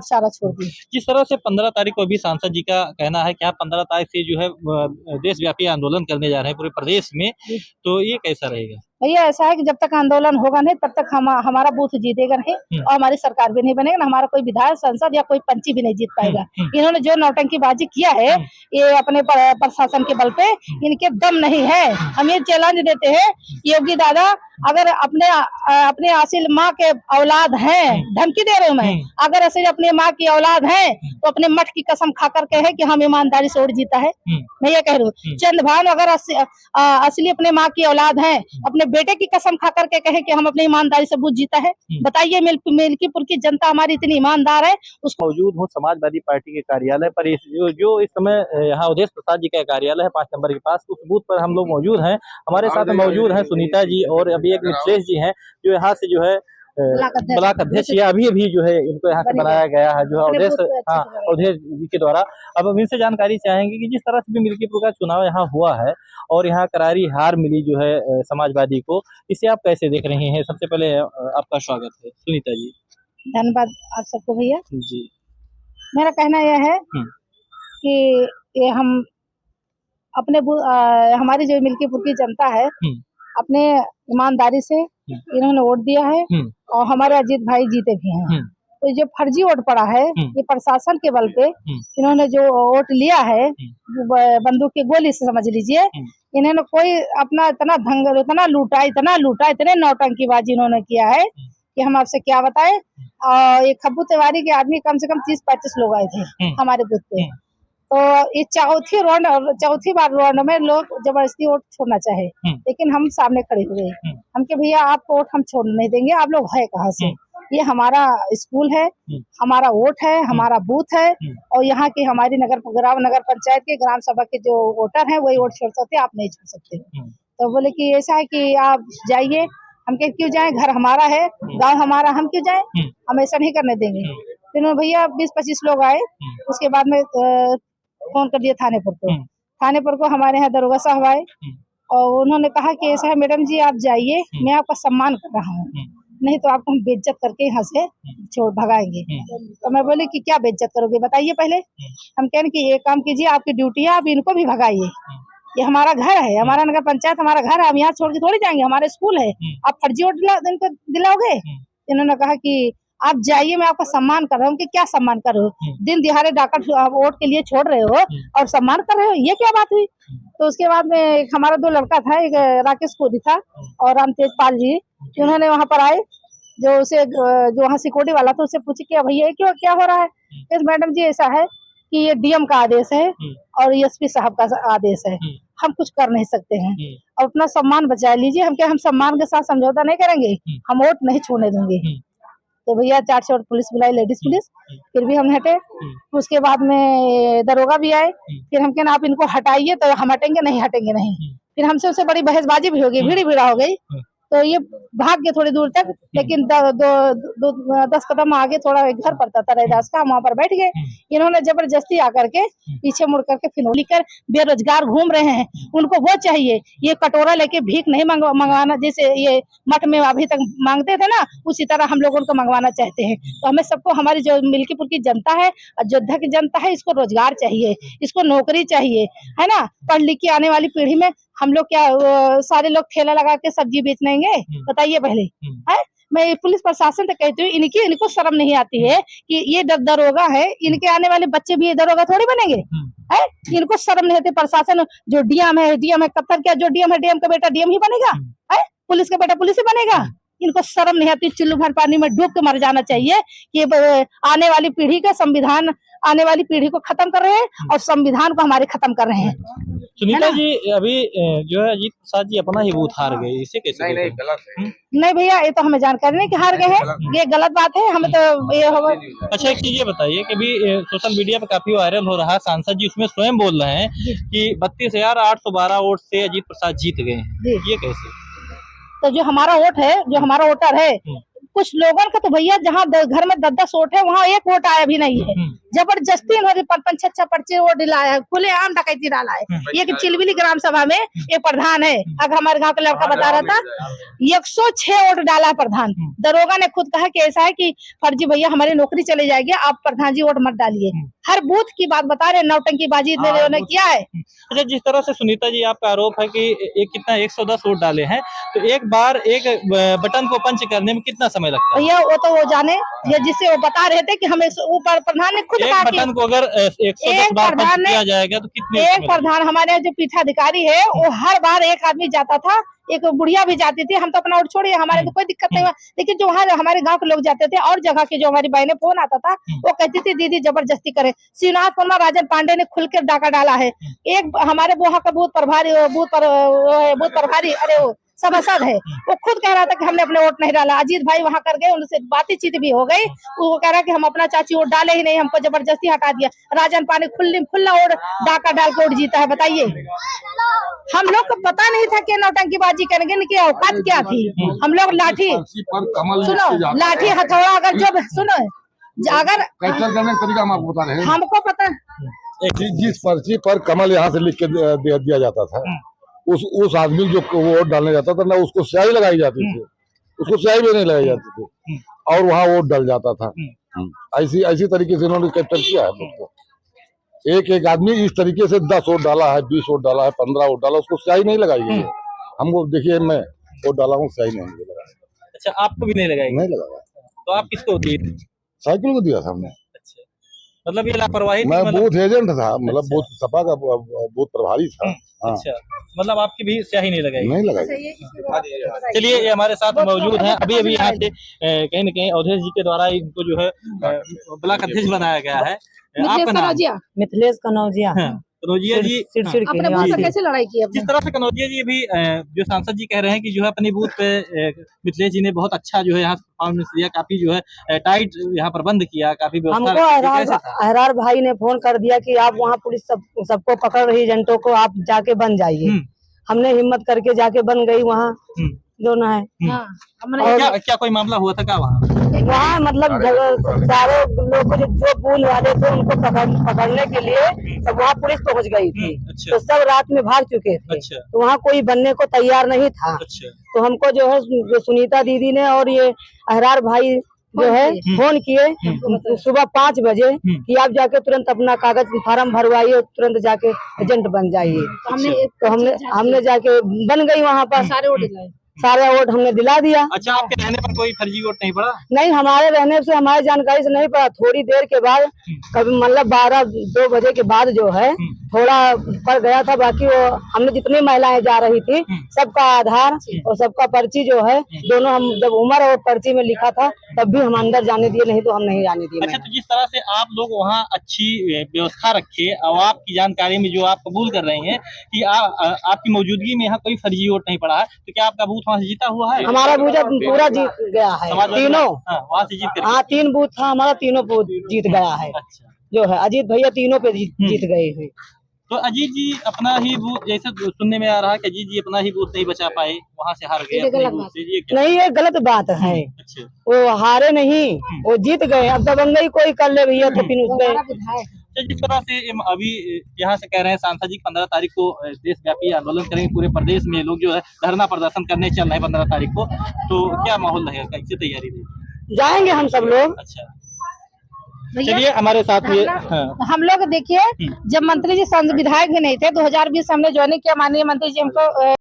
सारा छोड़ दिए। जिस तरह से 15 तारीख को भी सांसद जी का कहना है कि आप 15 तारीख से जो है देशव्यापी आंदोलन करने जा रहे हैं पूरे प्रदेश में, तो ये कैसा रहेगा? भैया ऐसा है कि जब तक आंदोलन होगा नहीं तब तक हमारा बूथ जीतेगा नहीं और हमारी सरकार भी नहीं बनेगा, ना हमारा कोई विधायक संसद या कोई पंची भी नहीं जीत पाएगा। इन्होंने जो नौटंकीबाजी किया है ये अपने प्रशासन के बल पे, इनके दम नहीं है। हम ये चैलेंज देते हैं योगी दादा, अगर अपने असल माँ के औलाद हैं, धमकी दे रहे हूँ मैं, अगर असल अपने माँ की औलाद हैं तो अपने मठ की कसम खा कर कहे कि हम ईमानदारी से वोट जीता है। मैं ये कह रही हूँ, चंद भानु अगर असली अपने माँ की औलाद हैं, अपने बेटे की कसम खा करके कहे कि हम अपनी ईमानदारी से बूथ जीता है। बताइए मिल्कीपुर की जनता हमारी इतनी ईमानदार है। मौजूद हूँ समाजवादी पार्टी के कार्यालय पर, जो इस समय यहाँ अवधेश प्रसाद जी का कार्यालय है 5 नंबर के पास, उस बूथ पर हम लोग मौजूद हैं। हमारे साथ मौजूद हैं सुनीता जी और अभी एक मिथिलेश जी हैं जो यहाँ से जो है ब्लॉक अध्यक्ष या अभी जो है इनको यहाँ से बनाया गया है जो है अवधेश जी के द्वारा। अब हम इनसे जानकारी चाहेंगे कि जिस तरह से भी मिल्कीपुर का चुनाव यहाँ हुआ है और यहाँ करारी हार मिली जो है समाजवादी को, इसे आप कैसे देख रहे हैं? सबसे पहले आपका स्वागत है सुनीता जी। धन्यवाद आप सबको भैया जी। मेरा कहना यह है कि ये हम अपने हमारी जो मिल्कीपुर की जनता है अपने ईमानदारी से इन्होंने वोट दिया है और हमारे अजीत भाई जीते भी हैं। तो जो फर्जी वोट पड़ा है ये प्रशासन के बल पे इन्होंने जो वोट लिया है बंदूक की गोली से समझ लीजिए। इन्होंने कोई अपना इतना लूटा इतने नौटंकीबाजी इन्होंने किया है कि हम आपसे क्या बताएं। और ये खब्बू तिवारी के आदमी कम से कम 30-35 लोग आए थे हमारे बूथ पे। तो ये चौथी बार राउंड में लोग जबरदस्ती वोट छोड़ना चाहे, लेकिन हम सामने खड़े हुए हम के भैया आपको वोट हम छोड़ नहीं देंगे, आप लोग है कहाँ से? ये हमारा स्कूल है, हमारा वोट है, हमारा बूथ है और यहाँ की हमारी नगर पंचायत के ग्राम सभा के जो वोटर हैं वही वोट छोड़ सकते, आप नहीं छोड़ सकते। तो बोले कि ऐसा है कि आप जाइए। हम के क्यों जाएं, घर हमारा है, गांव हमारा, हम क्यों जाएं? हम ऐसा नहीं करने देंगे। फिर भैया 20-25 लोग आए, उसके बाद में फोन कर दिया थाने पर को हमारे यहाँ दरोगा साहब आए और उन्होंने कहा कि ऐसा है मैडम जी आप जाइए, मैं आपका सम्मान कर रहा हूँ, नहीं तो आपको हम बेइज्जत करके यहाँ से छोड़ भगाएंगे। तो मैं बोली कि क्या बेइज्जत करोगे बताइए पहले। हम कह रहे कि एक काम कीजिए, आपकी ड्यूटी है, आप इनको भी भगाइए, ये हमारा घर है, हमारा नगर पंचायत हमारा घर है, हम यहाँ छोड़ के थोड़ी जाएंगे, हमारा स्कूल है, आप फर्जी वोट इनको दिलाओगे? इन्होंने कहा कि आप जाइए, मैं आपका सम्मान कर रहा हूँ। कि क्या सम्मान कर रहे हो? दिन दिहाड़े डाकर वोट के लिए छोड़ रहे हो और सम्मान कर रहे हो, ये क्या बात हुई? तो उसके बाद में एक हमारा 2 लड़का था, एक राकेश कोरी था और राम तेजपाल जी, उन्होंने वहाँ पर आए, जो वहाँ सिक्योरिटी वाला था, उससे पूछे कि भैया क्यों क्या हो रहा है? इस मैडम जी ऐसा है कि ये डीएम का आदेश है और एसपी साहब का आदेश है, हम कुछ कर नहीं सकते हैं और अपना सम्मान बचा लीजिए। हम सम्मान के साथ समझौता नहीं करेंगे, हम वोट नहीं छोड़ने देंगे। तो भैया 4 से पुलिस बुलाई, लेडीज पुलिस, फिर भी हम हटे। उसके बाद में दरोगा भी आए, फिर हम कहना आप इनको हटाइए, तो हम हटेंगे नहीं। फिर हमसे उससे बड़ी बहसबाजी भी हो गई, भीड़ हो गई। तो ये भाग गए थोड़ी दूर तक, लेकिन 10 कदम आगे थोड़ा एक घर पड़ता था रैदास का, हम वहाँ पर बैठ गए। इन्होंने जबरदस्ती आकर के पीछे मुड़ करके फिनोली कर बेरोजगार घूम रहे हैं, उनको वो चाहिए, ये कटोरा लेके भीख नहीं मंगवाना, जैसे ये मठ में अभी तक मांगते थे ना, उसी तरह हम लोग उनको मंगवाना चाहते हैं। तो हमें सबको, हमारी जो मिल्कीपुर की जनता है, अयोध्या की जनता है, इसको रोजगार चाहिए, इसको नौकरी चाहिए, है ना। पढ़ लिख के आने वाली पीढ़ी में हम लोग क्या सारे लोग ठेला लगा के सब्जी बेचनेंगे? बताइए पहले। है मैं पुलिस प्रशासन से कहती हूँ, इनको शर्म नहीं आती है कि ये दरोगा है, इनके आने वाले बच्चे भी दरोगा थोड़ी बनेंगे? है इनको शर्म नहीं आती। प्रशासन जो डीएम है कत्तर क्या, जो डीएम है, डीएम का बेटा डीएम ही बनेगा? है पुलिस का बेटा पुलिस ही बनेगा? इनको शर्म नहीं आती। चुल्लू भर पानी में डूब के मर जाना चाहिए कि आने वाली पीढ़ी का संविधान, आने वाली पीढ़ी को खत्म कर रहे हैं और संविधान को हमारे खत्म कर रहे हैं। सुनीता जी, अभी जो है अजीत प्रसाद जी अपना ही बूथ हार गए, इसे कैसे? नहीं गलत है। नहीं भैया, ये तो हमें जानकारी नहीं कि हार गए हैं, ये गलत बात है, हमें तो ये होगा। अच्छा, एक चीज ये बताइए कि अभी सोशल मीडिया पे काफी वायरल हो रहा है, सांसद जी उसमें स्वयं बोल रहे हैं कि 32,812 वोट से अजीत प्रसाद जीत गए हैं, ये कैसे? तो जो हमारा वोट है, जो हमारा वोटर है, कुछ लोगों का तो भैया जहाँ घर में 10-10 वोट है, वहाँ 1 वोट आया भी नहीं है। जबरदस्ती इन्होंने 5-6 पर्चे वो दिलाया है, खुलेआम डकैती डाला है। ये कि चिलबिली ग्राम सभा में एक प्रधान है, अगर हमारे गांव का लड़का बता रहा था, 106 वोट डाला है प्रधान। दरोगा ने खुद कहा कि ऐसा है कि फर्जी भैया हमारी नौकरी चली जाएगी, आप प्रधान जी वोट मत डालिए। हर बूथ की बात बता रहे, नौटंकीबाजी इन्होंने किया है। अच्छा, जिस तरह से सुनीता जी आपका आरोप है कि एक कितना 110 वोट डाले हैं, तो एक बार एक बटन को पंच करने में कितना समय लगता है? भैया वो तो वो जाने, ये जिससे वो बता रहे थे कि हमें ऊपर प्रधान ने खुद कहा कि बटन को अगर 110 बार पंच किया जाएगा तो कितने एक प्रधान हमारे जो पीठाधिकारी है वो हर बार एक आदमी जाता था, एक बुढ़िया भी जाती थी। हम तो अपना वोट छोड़िए, हमारे तो कोई दिक्कत नहीं हुआ, लेकिन जो वहाँ हमारे गांव के लोग जाते थे और जगह के जो हमारी बहनें फोन आता था, वो कहती थी दीदी जबरदस्ती करे। शिवनाथपुर में राजन पांडे ने खुलकर डाका डाला है। एक हमारे वहाँ का बूथ प्रभारी अरे वो सभासद है, वो खुद कह रहा था कि हमने अपने वोट नहीं डाला। अजीत भाई वहाँ कर गए, उनसे बातचीत भी हो गई, वो कह रहा कि हम अपना चाची वोट डाले ही नहीं, हमको जबरदस्ती हटा दिया। राजन पांडे खुला वोट डाका डाल के वोट जीता है, बताइए। हम लोग को पता नहीं था कि नौटंकीबाजी करेंगे, इनकी औकात क्या थी। हम लोग लाठी, सुनो, लाठी हथौड़ा अगर जो सुनो, अगर कैप्चर करने का तरीका हम आपको बता रहे हैं। हमको पता, जिस पर्ची पर कमल यहाँ से लिख के दिया जाता था, उस आदमी जो वोट डालने जाता था ना, उसको स्याही लगाई जाती थी, उसको स्याही भी नहीं लगाई जाती थी, और वहाँ वोट डल जाता था। ऐसी तरीके से इन्होंने कैप्चर किया है मुझको। एक आदमी इस तरीके से 10 वोट डाला है, 20 वोट डाला है, 15 वोट डाला, उसको स्याही नहीं लगाई गई है। हमको देखिए, मैं वोट डाला हूँ, स्याही नहीं लगा। अच्छा, आपको भी नहीं लगाएगी? नहीं लगा। तो आप किसको दिए? साइकिल को दिया था हमने। अच्छा, मतलब ये लापरवाही थी? मैं मतलब बूथ एजेंट था, मतलब बूथ सपा का बूथ प्रभारी था। अच्छा, मतलब आपकी भी स्याही नहीं लगाई? नहीं लगाई। चलिए, ये हमारे साथ मौजूद हैं। अभी यहाँ से कहीं न कहीं अवधेश जी के द्वारा इनको जो है ब्लॉक अध्यक्ष बनाया गया है। आपका नाम? मिथिलेश कनौजिया। कनौजिया जी, अपने बूथ से कैसे लड़ाई की? जिस तरह से कनौजिया जी अभी जो सांसद जी कह रहे हैं कि जो है अपनी बूथ पे मिथिलेश जी ने बहुत अच्छा जो है यहाँ परफॉर्मेंस दिया, काफी जो है टाइट यहाँ प्रबंध किया, काफी व्यवस्था हमको अहरार भाई ने फोन कर दिया कि आप वहाँ पुलिस सबको पकड़ रही एजेंटों को, आप जाके बन जाइए। हमने हिम्मत करके जाके बन गई वहाँ, जो ना है। और क्या कोई मामला हुआ था क्या वहाँ? मतलब सारे लोग जो बूल वाले थे उनको पकड़ने के लिए सब वहाँ पुलिस पहुँच गई थी। अच्छा। तो सब रात में भाग चुके थे। अच्छा। तो वहाँ कोई बनने को तैयार नहीं था। अच्छा। तो हमको जो है जो सुनीता दीदी ने और ये अहरार भाई जो है फोन किए सुबह 5 बजे कि आप जाके तुरंत अपना कागज फार्म भरवाइए, तुरंत जाके एजेंट बन जाइए। तो हमने जाके बन गई वहाँ पर, सारे वोट हमने दिला दिया। अच्छा, आपके रहने पर कोई फर्जी वोट नहीं पड़ा? नहीं, हमारे रहने से, हमारी जानकारी से नहीं पड़ा। थोड़ी देर के बाद, कभी मतलब 12-2 बजे के बाद जो है थोड़ा पड़ गया था। बाकी वो हमने जितनी महिलाएं जा रही थी सबका आधार और सबका पर्ची जो है दोनों, हम जब उम्र और पर्ची में लिखा था तब भी हम अंदर जाने दिए, नहीं तो हम नहीं जाने दिए। अच्छा, तो जिस तरह से आप लोग वहाँ अच्छी व्यवस्था रखे और आपकी जानकारी में जो आप कबूल कर रहे हैं कि आपकी मौजूदगी में यहाँ कोई फर्जी वोट नहीं पड़ा है, तो क्या आपका बूथ वहाँ से जीता हुआ है? हमारा बूथ पूरा जीत गया है, तीनों। वहाँ से जीत कर? हाँ, 3 बूथ था हमारा, तीनों बूथ जीत गया है। अच्छा, जो है अजीत भैया तीनों पे जीत गए हैं। तो अजीत जी अपना ही बूथ, जैसे सुनने में आ रहा है कि अजीत जी अपना ही बूथ नहीं बचा पाए, वहाँ से हार गए अपने बूथ से। नहीं, ये गलत बात है। अच्छा, वो हारे नहीं, वो जीत गए। अब दबंगई कोई कर ले भैया तो फिर उसमें। जिस तरह से अभी यहाँ से कह रहे हैं सांसद जी 15 तारीख को देशव्यापी आंदोलन करेंगे, पूरे प्रदेश में लोग जो है धरना प्रदर्शन करने चल रहे हैं 15 तारीख को, तो क्या माहौल रहेगा, कैसे तैयारी रहेगी? जाएंगे हम सब लोग। अच्छा, चलिए हमारे साथ ये हम लोग देखिए, जब मंत्री जी विधायक भी नहीं थे, 2020 हमने ज्वाइनिंग किया, माननीय मंत्री जी हमको